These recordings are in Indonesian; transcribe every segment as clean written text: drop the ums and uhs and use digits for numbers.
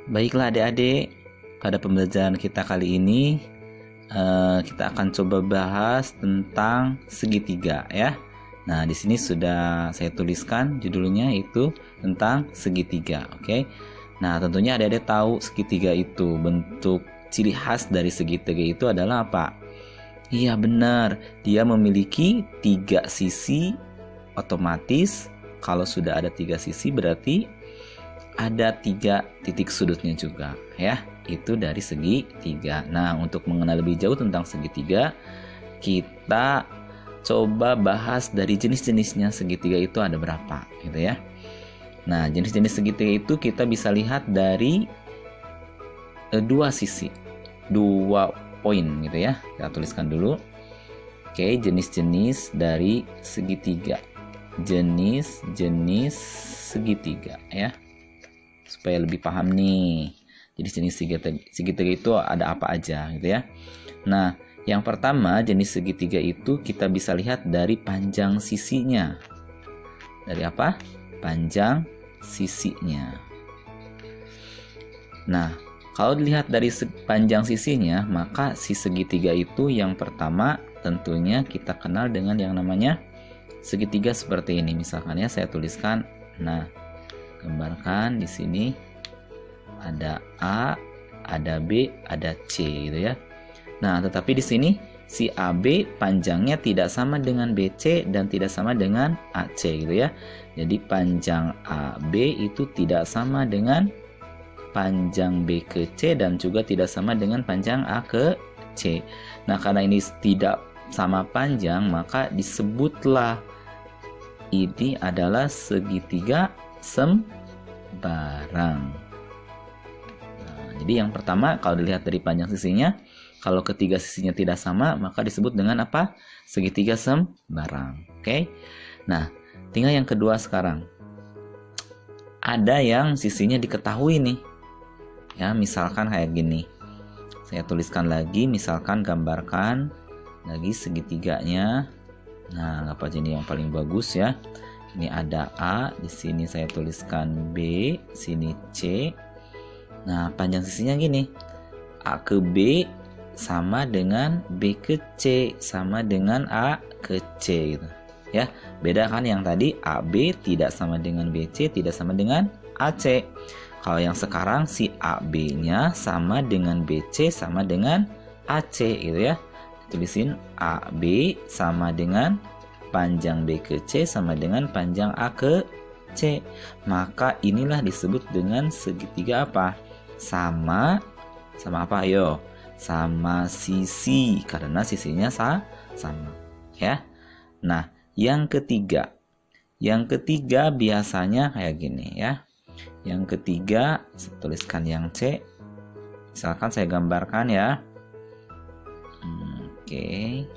Baiklah adik-adik, pada pembelajaran kita kali ini kita akan coba bahas tentang segitiga ya. Nah, di sini sudah saya tuliskan judulnya itu tentang segitiga, oke? Nah, tentunya adik-adik tahu segitiga itu bentuk ciri khas dari segitiga itu adalah apa? Iya benar, dia memiliki 3 sisi. Otomatis kalau sudah ada 3 sisi berarti ada 3 titik sudutnya juga ya. Itu dari segitiga. Nah, untuk mengenal lebih jauh tentang segitiga, kita coba bahas dari jenis-jenisnya segitiga itu ada berapa gitu ya. Nah, jenis-jenis segitiga itu kita bisa lihat dari 2 sisi, 2 poin gitu ya. Kita tuliskan dulu. Oke, jenis-jenis dari segitiga. Jenis-jenis segitiga ya. Supaya lebih paham nih. Jenis-jenis segitiga itu ada apa aja gitu ya. Nah, yang pertama jenis segitiga itu kita bisa lihat dari panjang sisinya. Dari apa? Panjang sisinya. Nah, kalau dilihat dari panjang sisinya, maka si segitiga itu yang pertama tentunya kita kenal dengan yang namanya segitiga seperti ini. Misalkan ya saya tuliskan, nah, gambarkan di sini ada A, ada B, ada C gitu ya. Nah, tetapi di sini si AB panjangnya tidak sama dengan BC dan tidak sama dengan AC gitu ya. Jadi panjang AB itu tidak sama dengan panjang B ke C dan juga tidak sama dengan panjang A ke C. Nah, karena ini tidak sama panjang, maka disebutlah ini adalah segitiga sembarang. Nah, jadi yang pertama kalau dilihat dari panjang sisinya, kalau ketiga sisinya tidak sama, maka disebut dengan apa? Segitiga sembarang. Oke. Nah, tinggal yang kedua sekarang. Ada yang sisinya diketahui nih. Ya, misalkan kayak gini. Saya tuliskan lagi, misalkan gambarkan lagi segitiganya. Nah, apa aja ini yang paling bagus ya? Ini ada A, di sini saya tuliskan B, sini C. Nah, panjang sisinya gini. A ke B sama dengan B ke C sama dengan A ke C gitu. Ya, beda kan yang tadi AB tidak sama dengan BC, tidak sama dengan AC. Kalau yang sekarang si AB-nya sama dengan BC sama dengan AC gitu ya. Tulisin AB sama dengan panjang B ke C sama dengan panjang A ke C. Maka inilah disebut dengan segitiga apa? Sama apa? Ayo. Sama sisi, karena sisinya sama. Ya. Nah, yang ketiga. Yang ketiga biasanya kayak gini ya. Yang ketiga, saya tuliskan yang C. Misalkan saya gambarkan ya. Oke.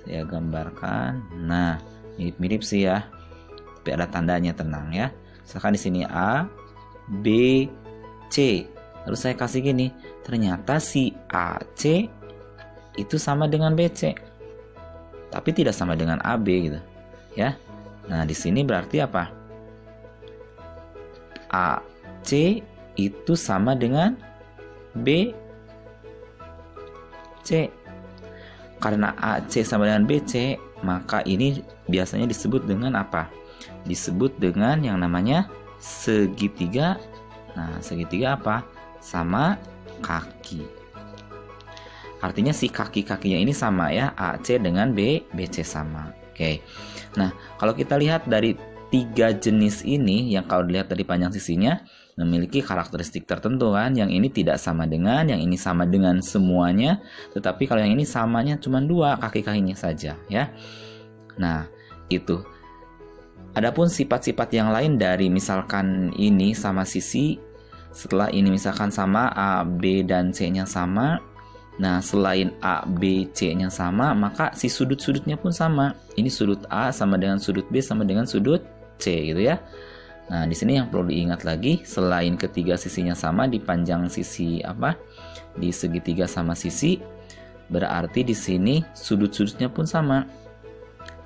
Saya gambarkan. Nah, mirip-mirip sih ya. Tapi ada tandanya, tenang ya. Misalkan di sini A, B, C. Lalu saya kasih gini. Ternyata si AC itu sama dengan BC. Tapi tidak sama dengan AB gitu. Ya. Nah, di sini berarti apa? AC itu sama dengan BC. Karena AC sama dengan BC, maka ini biasanya disebut dengan apa? Disebut dengan yang namanya segitiga. Nah, segitiga apa? Sama kaki. Artinya si kaki-kakinya ini sama ya, AC dengan BC sama. Oke. Nah, kalau kita lihat dari 3 jenis ini, yang kalau dilihat dari panjang sisinya, memiliki karakteristik tertentu kan. Yang ini tidak sama dengan, yang ini sama dengan semuanya. Tetapi kalau yang ini samanya cuma 2 kaki-kakinya saja ya. Nah, itu. Adapun sifat-sifat yang lain dari misalkan ini sama sisi, setelah ini misalkan sama A, B, dan C-nya sama. Nah, selain A, B, C-nya sama, maka si sudut-sudutnya pun sama. Ini sudut A sama dengan sudut B sama dengan sudut C gitu ya. Nah, di sini yang perlu diingat lagi, selain ketiga sisinya sama di panjang sisi apa? Di segitiga sama sisi, berarti di sini sudut-sudutnya pun sama.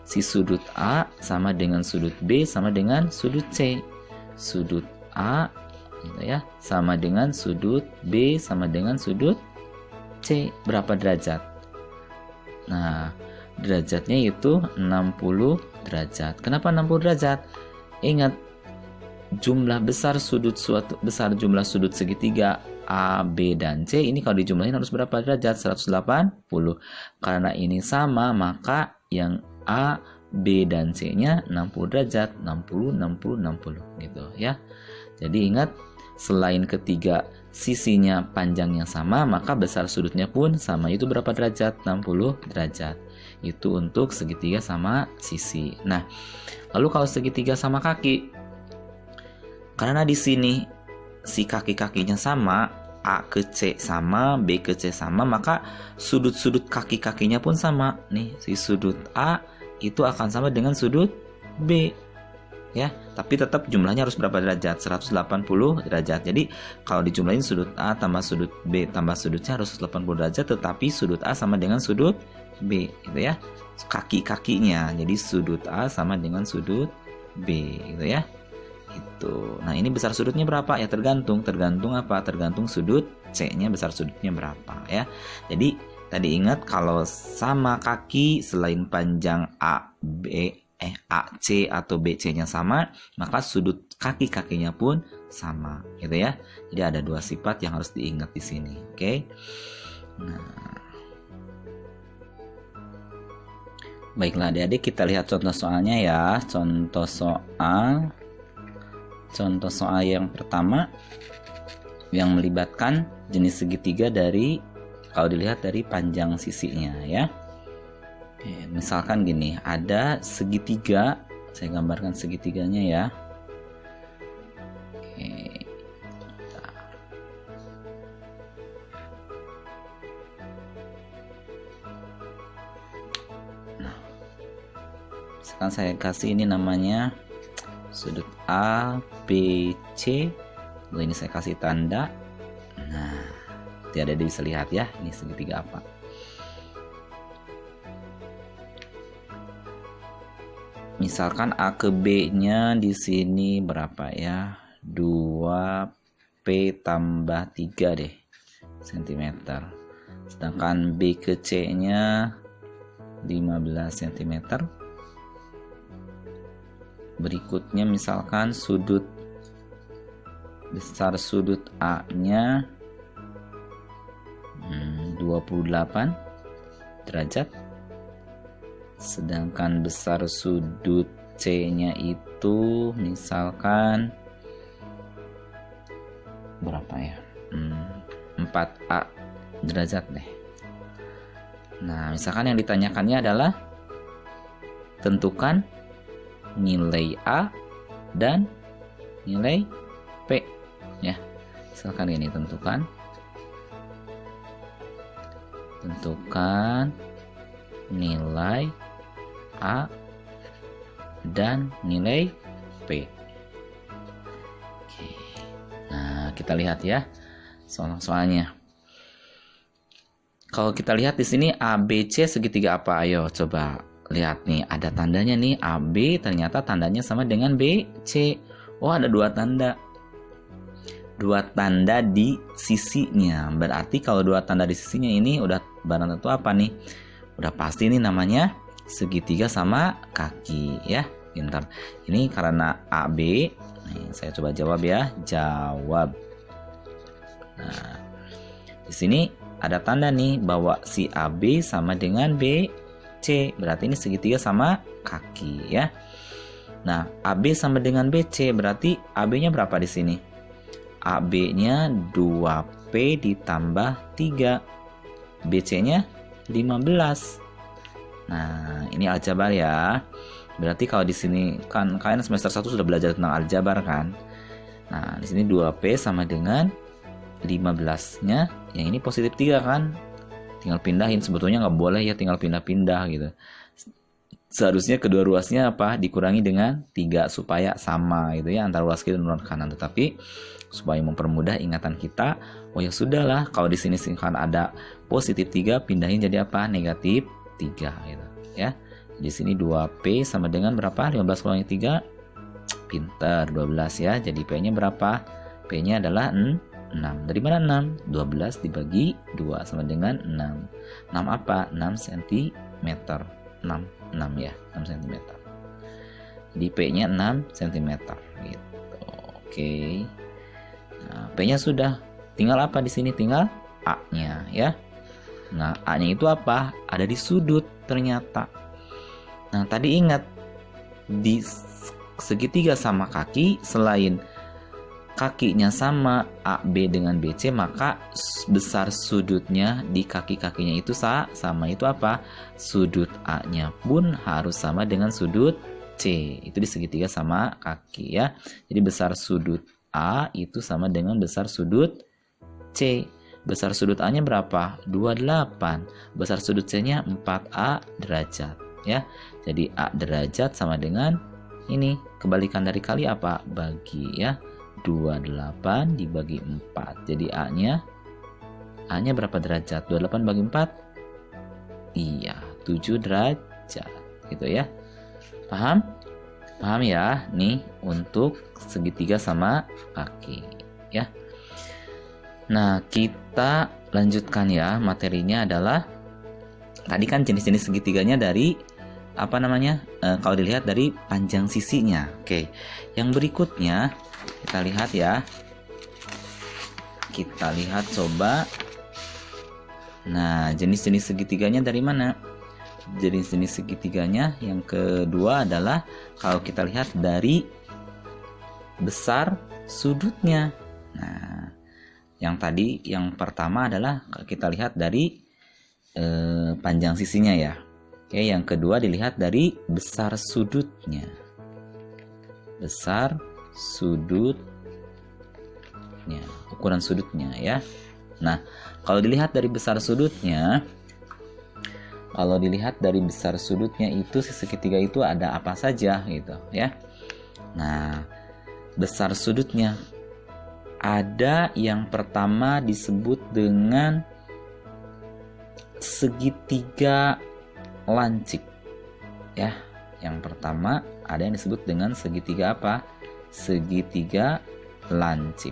Si sudut A sama dengan sudut B sama dengan sudut C. Sudut A gitu ya, sama dengan sudut B sama dengan sudut C. Berapa derajat? Nah, derajatnya itu 60 derajat. Kenapa 60 derajat? Ingat, jumlah besar jumlah sudut segitiga A, B, dan C ini kalau dijumlahin harus berapa derajat? 180. Karena ini sama, maka yang A, B, dan C-nya 60 derajat. 60, 60, 60 gitu ya. Jadi ingat, selain ketiga sisinya panjangnya sama, maka besar sudutnya pun sama. Itu berapa derajat? 60 derajat. Itu untuk segitiga sama sisi. Nah, lalu kalau segitiga sama kaki, karena di sini si kaki-kakinya sama, A ke C sama, B ke C sama, maka sudut-sudut kaki-kakinya pun sama. Nih, si sudut A itu akan sama dengan sudut B. Ya, tapi tetap jumlahnya harus berapa derajat? 180 derajat. Jadi kalau dijumlahin sudut A tambah sudut B tambah sudutnya harus 180 derajat, tetapi sudut A sama dengan sudut B gitu ya. Kaki-kakinya. Jadi sudut A sama dengan sudut B gitu ya. Itu. Nah, ini besar sudutnya berapa? Ya tergantung apa? Tergantung sudut C-nya besar sudutnya berapa ya. Jadi tadi ingat, kalau sama kaki selain panjang AC atau BC-nya sama, maka sudut kaki-kakinya pun sama, gitu ya. Jadi ada dua sifat yang harus diingat di sini, oke? Nah, baiklah adik-adik, kita lihat contoh soalnya ya. Contoh soal yang pertama yang melibatkan jenis segitiga dari, kalau dilihat dari panjang sisinya ya. Misalkan gini, ada segitiga, saya gambarkan segitiganya ya. Nah, misalkan saya kasih ini namanya sudut A, B, C. Lalu ini saya kasih tanda. Nah, tidak ada bisa lihat ya, ini segitiga apa. Misalkan A ke B-nya di sini berapa ya? 2P tambah 3 deh cm. Sedangkan B ke C-nya 15 cm. Berikutnya misalkan besar sudut A-nya 28 derajat. Sedangkan besar sudut C-nya itu misalkan berapa ya? 4A derajat deh. Nah, misalkan yang ditanyakannya adalah tentukan nilai A dan nilai P ya. Misalkan ini tentukan nilai A dan nilai P. Oke. Nah, kita lihat ya soalnya. Kalau kita lihat di sini ABC segitiga apa? Ayo coba lihat nih, ada tandanya nih AB, ternyata tandanya sama dengan BC. Oh, ada dua tanda. Dua tanda di sisinya. Berarti kalau dua tanda di sisinya ini udah barang tentu apa nih? Udah pasti nih namanya segitiga sama kaki ya. Pintar. Ini karena AB. Nih, saya coba jawab ya. Jawab. Nah, di sini ada tanda nih bahwa si AB sama dengan BC. Berarti ini segitiga sama kaki ya. Nah, AB sama dengan BC, berarti AB-nya berapa di sini? AB-nya 2P ditambah 3. BC-nya 15. Nah, ini aljabar ya. Berarti kalau di sini kan kalian semester 1 sudah belajar tentang aljabar kan? Nah, di sini 2P sama dengan 15-nya, yang ini positif 3 kan? Tinggal pindahin, sebetulnya nggak boleh ya tinggal pindah-pindah gitu. Seharusnya kedua ruasnya apa? Dikurangi dengan 3 supaya sama gitu ya, antara ruas kiri dan ruas kanan. Tetapi supaya mempermudah ingatan kita, oh ya sudahlah, kalau di sini kan ada positif 3, pindahin jadi apa? Negatif 3 gitu ya. Di sini 2P sama dengan berapa? 15 kurangi 3, pinter, 12 ya. Jadi P-nya berapa? P-nya adalah 6. Dari mana 6? 12 dibagi 2 sama dengan 6. 6 apa? 6 cm. 6 ya, 6 cm. Jadi P-nya 6 cm gitu. Oke. Nah, P-nya sudah. Tinggal apa di sini? Tinggal A-nya ya. Nah, A-nya itu apa? Ada di sudut ternyata. Nah, tadi ingat di segitiga sama kaki, selain kakinya sama AB dengan BC, maka besar sudutnya di kaki-kakinya itu sama. Itu apa? Sudut A-nya pun harus sama dengan sudut C. Itu di segitiga sama kaki ya. Jadi besar sudut A itu sama dengan besar sudut C. Besar sudut A-nya berapa? 28. Besar sudut C-nya 4A derajat ya. Jadi A derajat sama dengan ini. Kebalikan dari kali apa? Bagi ya. 28 dibagi 4. Jadi A-nya berapa derajat? 28 bagi 4? Iya, 7 derajat gitu ya. Paham? Paham ya? Nih untuk segitiga sama kaki ya. Nah, kita lanjutkan ya. Materinya adalah tadi kan jenis-jenis segitiganya dari apa namanya? Kalau dilihat dari panjang sisinya. Oke. Yang berikutnya kita lihat ya. Kita lihat coba. Nah, jenis-jenis segitiganya dari mana? Jenis-jenis segitiganya yang kedua adalah kalau kita lihat dari besar sudutnya. Nah, yang pertama adalah kita lihat dari panjang sisinya ya. Oke, yang kedua dilihat dari besar sudutnya. Besar sudutnya, ukuran sudutnya ya. Nah, kalau dilihat dari besar sudutnya, itu si segitiga itu ada apa saja gitu ya. Nah, besar sudutnya ada yang pertama disebut dengan segitiga lancip ya. Yang pertama ada yang disebut dengan segitiga apa? Segitiga lancip.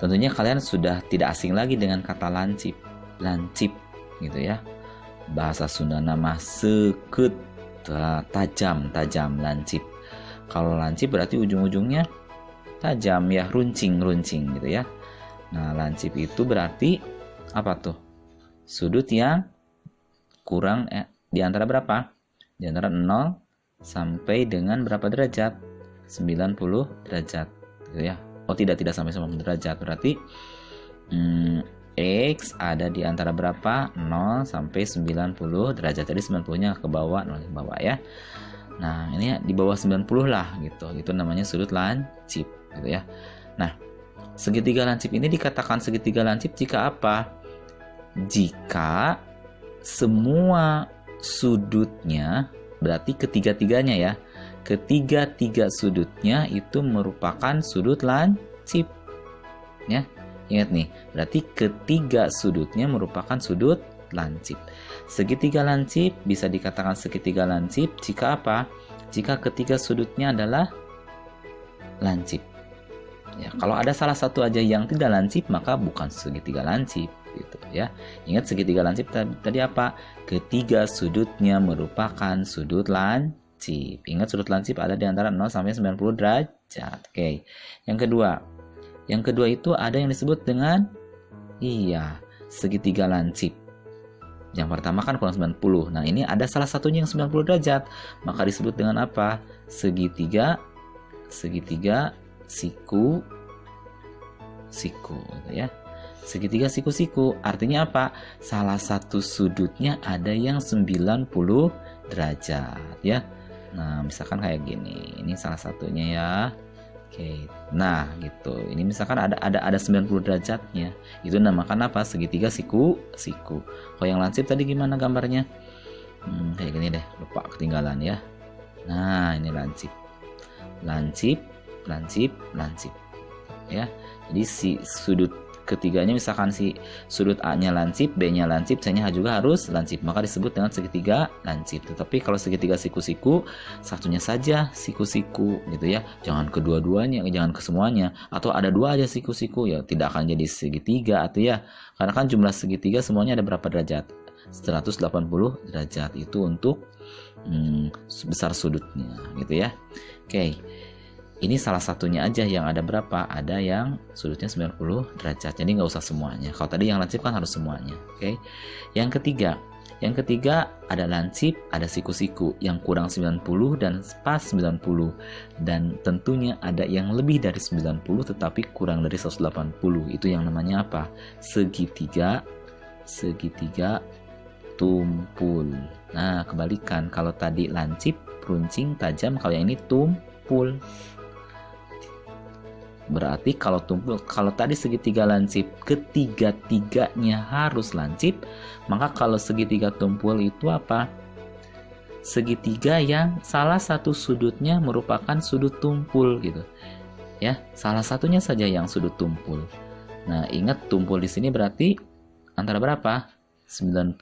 Tentunya kalian sudah tidak asing lagi dengan kata lancip gitu ya. Bahasa Sunda nama seket, tajam lancip. Kalau lancip berarti ujung-ujungnya tajam ya, runcing gitu ya. Nah, lancip itu berarti apa tuh? Sudut yang kurang di antara berapa? Di antara 0 sampai dengan berapa derajat? 90 derajat gitu ya. Oh, tidak sampai 90 derajat. Berarti X ada di antara berapa? 0 sampai 90 derajat. Jadi 90-nya ke bawah, 0 ke bawah ya. Nah, ini di bawah 90 lah gitu. Itu namanya sudut lancip gitu ya. Nah, segitiga lancip ini dikatakan segitiga lancip jika apa? Jika semua sudutnya, berarti ketiga-tiganya ya. Ketiga-tiga sudutnya itu merupakan sudut lancip. Ya. Ingat nih, berarti ketiga sudutnya merupakan sudut lancip. Segitiga lancip bisa dikatakan segitiga lancip jika apa? Jika ketiga sudutnya adalah lancip. Ya, kalau ada salah satu aja yang tidak lancip, maka bukan segitiga lancip gitu ya. Ingat segitiga lancip tadi apa? Ketiga sudutnya merupakan sudut lancip. Ingat sudut lancip ada di antara 0 sampai 90 derajat. Oke. Yang kedua itu ada yang disebut dengan segitiga lancip. Yang pertama kan kurang 90. Nah, ini ada salah satunya yang 90 derajat. Maka disebut dengan apa? Segitiga siku gitu ya. Segitiga siku-siku artinya apa? Salah satu sudutnya ada yang 90 derajat ya. Nah, misalkan kayak gini. Ini salah satunya ya. Oke. Nah, gitu. Ini misalkan ada 90 derajatnya. Itu namakan apa? Segitiga siku. Kalau yang lancip tadi gimana gambarnya? Kayak gini deh, lupa ketinggalan ya. Nah, ini lancip. Lancip. Ya. Jadi si sudut ketiganya misalkan si sudut A-nya lancip, B-nya lancip, C-nya juga harus lancip, maka disebut dengan segitiga lancip. Tetapi kalau segitiga siku-siku, satunya saja siku-siku gitu ya, jangan kedua-duanya, jangan kesemuanya, atau ada dua aja siku-siku ya tidak akan jadi segitiga atau ya, karena kan jumlah segitiga semuanya ada berapa derajat? 180 derajat itu untuk besar sudutnya gitu ya. Oke. Ini salah satunya aja yang ada berapa? Ada yang sudutnya 90 derajat. Jadi nggak usah semuanya. Kalau tadi yang lancip kan harus semuanya. Oke. Yang ketiga ada lancip, ada siku-siku yang kurang 90 dan pas 90. Dan tentunya ada yang lebih dari 90 tetapi kurang dari 180. Itu yang namanya apa? Segitiga tumpul. Nah, kebalikan. Kalau tadi lancip, runcing, tajam, kalau yang ini tumpul. Berarti kalau tumpul, kalau tadi segitiga lancip, ketiga-tiganya harus lancip, maka kalau segitiga tumpul itu apa? Segitiga yang salah satu sudutnya merupakan sudut tumpul gitu. Ya, salah satunya saja yang sudut tumpul. Nah, ingat tumpul di sini berarti antara berapa? 90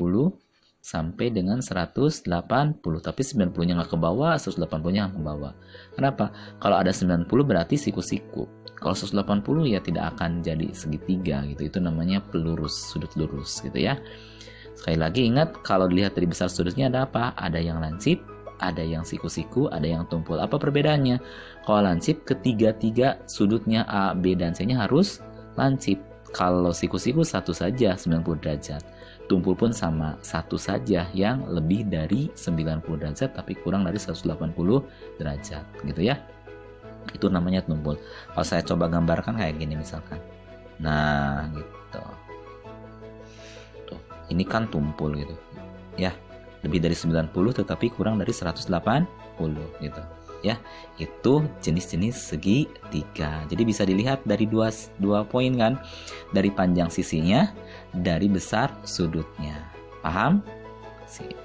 sampai dengan 180, tapi 90-nya nggak ke bawah, 180-nya nggak ke bawah. Kenapa? Kalau ada 90 berarti siku-siku. Kalau 180 ya tidak akan jadi segitiga gitu. Itu namanya pelurus, sudut lurus gitu ya. Sekali lagi ingat, kalau dilihat dari besar sudutnya ada apa? Ada yang lancip, ada yang siku-siku, ada yang tumpul. Apa perbedaannya? Kalau lancip, ketiga-tiga sudutnya A, B, dan C-nya harus lancip. Kalau siku-siku satu saja 90 derajat. Tumpul pun sama, satu saja yang lebih dari 90 derajat tapi kurang dari 180 derajat gitu ya. Itu namanya tumpul. Kalau saya coba gambarkan kayak gini misalkan. Nah, gitu. Tuh, ini kan tumpul gitu. Ya, lebih dari 90 tetapi kurang dari 180 gitu. Ya, itu jenis-jenis segitiga. Jadi bisa dilihat dari dua poin kan, dari panjang sisinya, dari besar sudutnya. Paham? Sip.